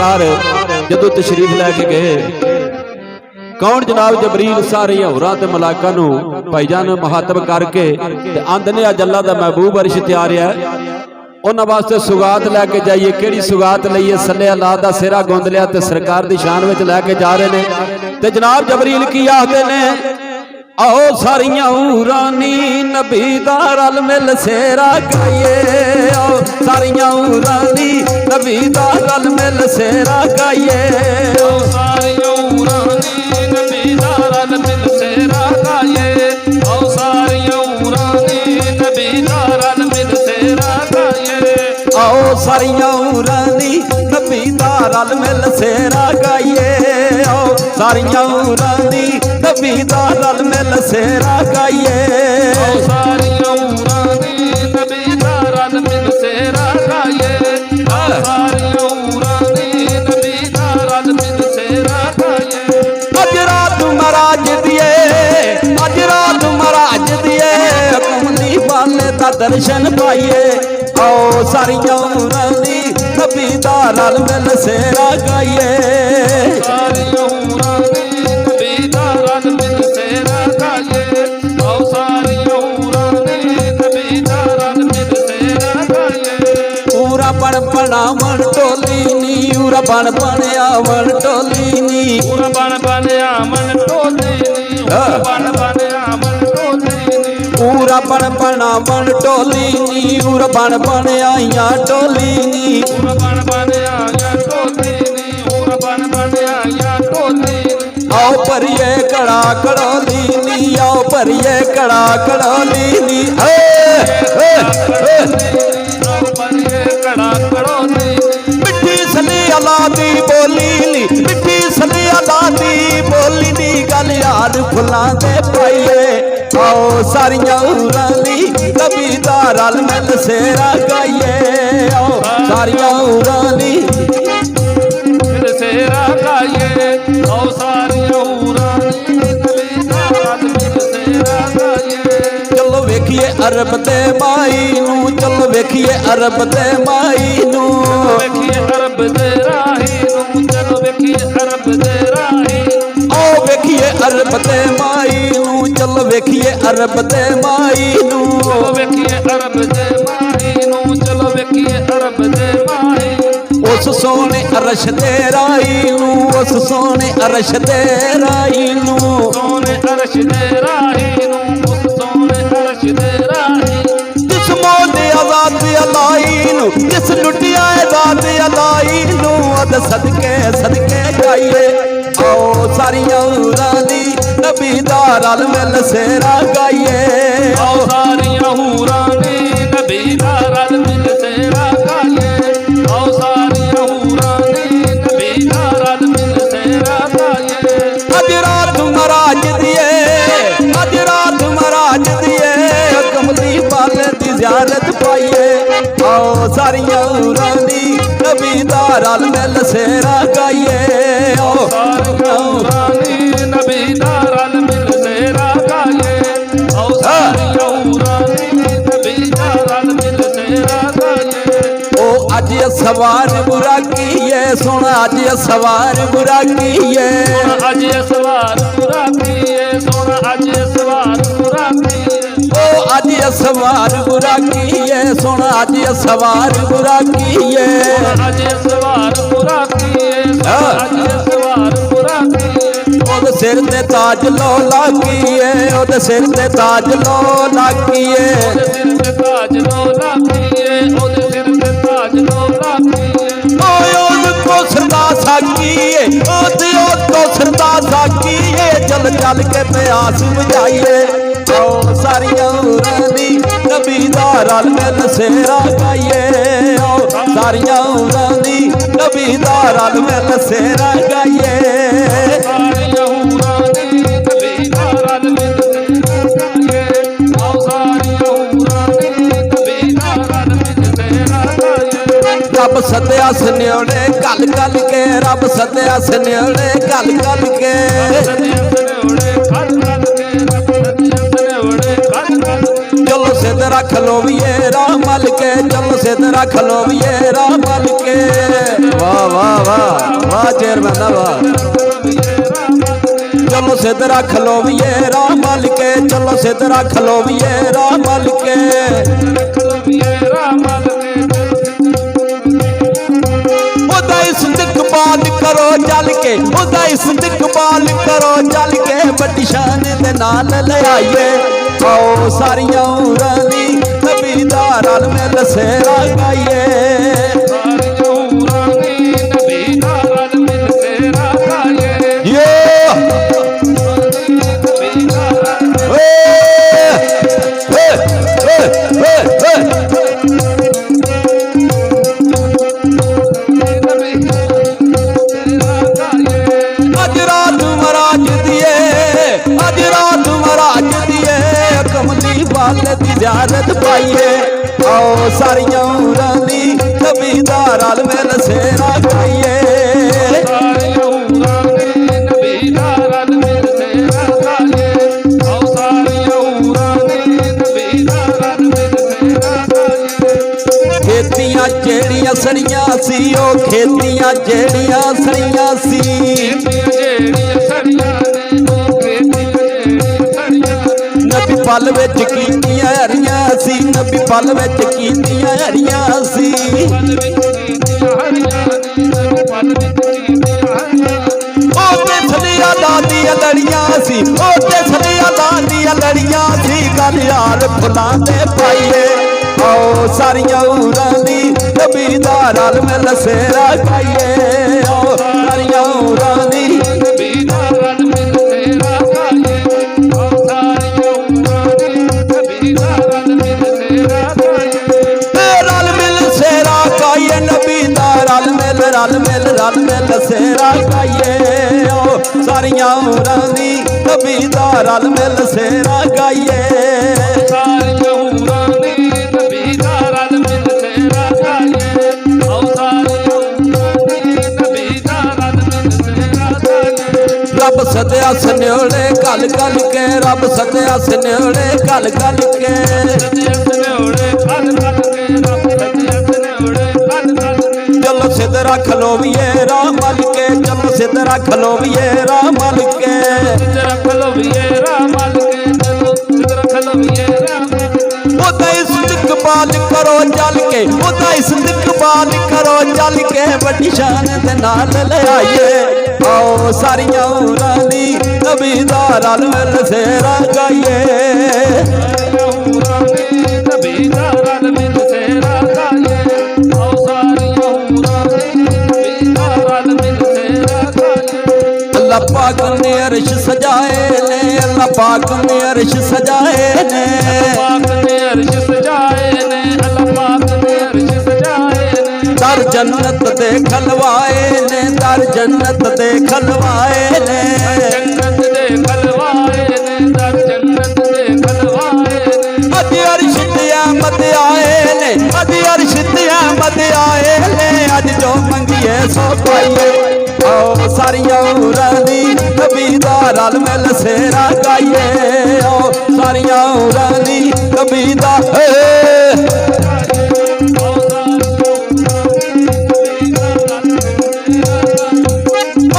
सरकार जदों तशरीफ लैके गए, कौन जनाब जबरील सारे होरां ते मलाइकां नूं भाईजान मुखातब करके आंदे ने अज अल्लाह दा महबूब अर्श ते आ रहा है, उन्हां वास्ते सुगात लैके जाइए। किहड़ी सुगात लईए? सल्ले अल्लाह दा सिरा गुंद लिया ते सरकार दी शान विच लैके जा रहे ने। ते जनाब जबरील की आखदे ने, आओ सारियां हूरानी नबी दा रल मिल सेरा गाइए, आओ सारियां हूरानी नबी दा रल मिल सेरा गाइए, आओ सारियां हूरानी नबी दा रल मिल सेरा गाइए, आओ सारियां हूरानी नबी दा रल मिल सेरा गाइए, आओ सारियां हूरानी नबी दा रल मिल सेरा गाइए, आओ सारियां हूरानी नबी दा रल मिल सेरा गाइए, आओ सारियां हूरानी नबी दा रल मिल सेरा गाइए, आओ सारियां हूरानी नबी दा रल मिल सेरा गाइए। अज रात महाराज दिए, अज रात महाराज दिए कमली वाले दा दर्शन पाइए, आओ सारियां हूरानी नबी दा रल मिल सेरा गाइए, सारियां हूरानी नबी दा रल मिल सेरा गाइए, आओ सारियां हूरानी नबी दा रल मिल सेरा गाइए। पूरा बन बनावन टोली नी, पूरा बन बनावन टोली नी, पूरा बन बनावन टोली नी, पूरा बन बनावन टोली नी, पूरा बन बनावन टोली नी, पूरा बन बनाइया टोली नी, पूरा बन बनाइया टोली नी, पूरा बन बनाइया टोली नी, आओ भरिए कड़ा कड़ोली नी, आओ भरिए कड़ा कड़ोली नी, मिट्टी सली अल्लाह दी बोली नी, मिट्टी सली अल्लाह दी बोली नी, गल याद फुलां दे पाइए, आओ सारियां हूरानी नबी दा रल मिल सेरा गाइए, आओ सारियां हूरानी मिल सेरा गाइए, आओ सारियां हूरानी नबी दा रल मिल सेरा गाइए। चलो वेखिए अरब ते माई नू, चलो वेखिए अरब ते माई नू, वेखिए अरब ते राही नू, चलो वेखिए अरब ते राही, आओ वेखिए अरब ते माई नू, चलो वेखिए अरब ते माई नू, चलो वेखिए अरब ते माई नू, चलो वेखिए अरब ते माई, उस सोने अरश दे राही नू, उस सोने अरश दे राही नू, सोने अरश दे राही नू, उस सोने अरश दे राही, जिस मोने आजाद अलाई नू, जिस लुटिया आजाद अलाई नू, अद सदके सदके गाइए, आओ सारियां हूरानी नबी दा रल मिल सेरा गाइए, आओ सारियां हूरानी नबी दा रल मिल सेरा गाइए, आओ सारियां हूरानी नबी दा रल मिल सेरा गाइए। अज रात महाराज दिए, अज रात महाराज दिए कमली वाले दी ज़ियारत पाइए, आओ सारियां हूरानी नबी दा रल मिल सेरा गाइए, आओ सारियां हूरानी नबी दा रल मिल सेरा गाइए, आओ सारियां हूरानी नबी दा रल मिल सेरा गाइए। ओ अज सवार बुरा कीए, सुन अज सवार बुरा कीए, अज सवार बुरा कीए, सुन अज सवार बुरा कीए, ओ अज सवार बुरा कीए, सुन अज सवार बुरा कीए, अज सवार बुरा कीए, अज सवार बुरा कीए, ओदे सिर ते ताज लो लागिए, ओदे सिर ते ताज लो लागिए, ओदे सिर ते ताज लो लागिए, ओदे सिर ते ताज लो लागिए, ओद को सरदा साकिए, ओद को सरदा साकिए, चल चल के प्यास बुझाइए, आओ सारियां हूरानी नबी दा रल मिल सेरा गाइए, आओ सारियां हूरानी नबी दा रल मिल सेरा गाइए, सारियां हूरानी नबी दा रल मिल सेरा गाइए, आओ सारियां हूरानी नबी दा रल मिल सेरा गाइए। रब सद्या सन्योड़े गल गल के, रब सद्या सन्योड़े गल गल के, चलो सिद्ध रख लो भी राह मल के, चलो सिद्ध रख लो भी राह मल के, वाह वाह वाह वाह चेयरमैन वाह। चलो सिद्ध रख लो विये राम मल के, चलो सिद्ध रख लो विये राम मल के। ओदा इस्तकबाल करो चल के, ओदा इस्तकबाल करो चल के, बड़ी शान दे नाल ले आइए। आओ सारियां उरां दी नबी दा रल मिल सेरा गाइए। ज़ियारत पाइए। आओ सारियां उरां दी नबी दा रल मिल सेरा गाइए। खेतियां जेड़ियां सड़ियां सी, ओ खेतियां जेड़ियां सड़ियां सी, नबी पल विच कीतियां हरियां सी, नबी पल विच कीतियां हरियां सी। ओ ते सलिया दादियां लड़ियां सी, ओ ते सलिया दादियां लड़ियां सी, गल यार फुलांदे पाइए। आओ सारियां उरां दी नबी दा रल मिल सेरा गाइए। आओ सारियां उरां दी नबी दा रल मिल सेरा गाइए। रल मिल सेरा गाइए। आओ सारियां उरां दी नबी दा रल मिल सेरा गाइए। रब सदया सन्योले गल गल के, रब सदया सन्योले गल गल के। चलो सिद्ध रख लो विये राम मल के, चलो सिद्ध रख लो विये राम मल के। ओदा इस्तकबाल करो चल के, ओदा इस्तकबाल करो चल के, बड़ी शान दे नाल ले आइए। आओ सारियां उरां दी नबी दा रल मिल सेरा गाइए। अल्लाह पाक ने अर्श सजाए ने, अल्लाह पाक ने अर्श सजाए ने, दर जन्नत दे खलवाए ने, दर जन्नत दे खलवाए ने। अज अर्श ते अहमद आए ने, अज अर्श ते अहमद आए ने, अज जो मंगिए सो पाइए। आओ सारियां उरां दी नबी दा रल मिल सेरा गाइए। आओ सारियां उरां दी नबी दा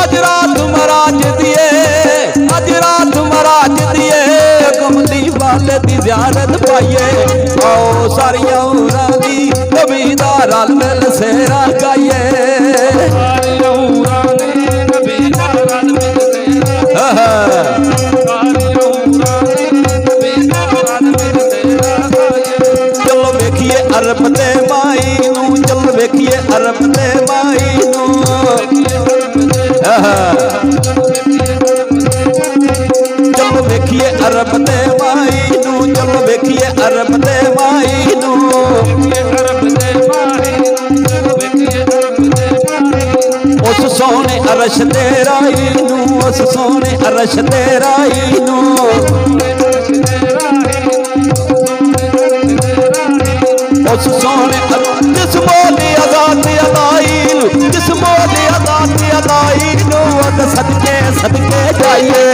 अज रात महाराज दिए, अज रात महाराज दिए, कमली वाले दी ज़ियारत पाइए। आओ सारियां उरां दी नबी दा रल मिल सेरा गाइए। चलो वेखिए अरब दे माई नू, चलो वेखिए अरब दे माई नू। चलो वेखिए अरब दे माई नू, चलो वेखिए अरब दे माई नू। उस सोने अरश दे राई नू, उस सोने अरश दे राई नू। उस सोने जिस मोली आजादी अदाई नू, जिस मोली आजादी अदाई नू, सदके सदके जाइए।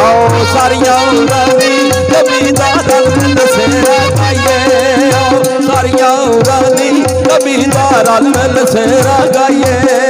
आओ सारियां उरां दी नबी दा रल मिल सेरा गाइए। आओ सारियां उरां दी नबी दा रल मिल सेरा गाइए।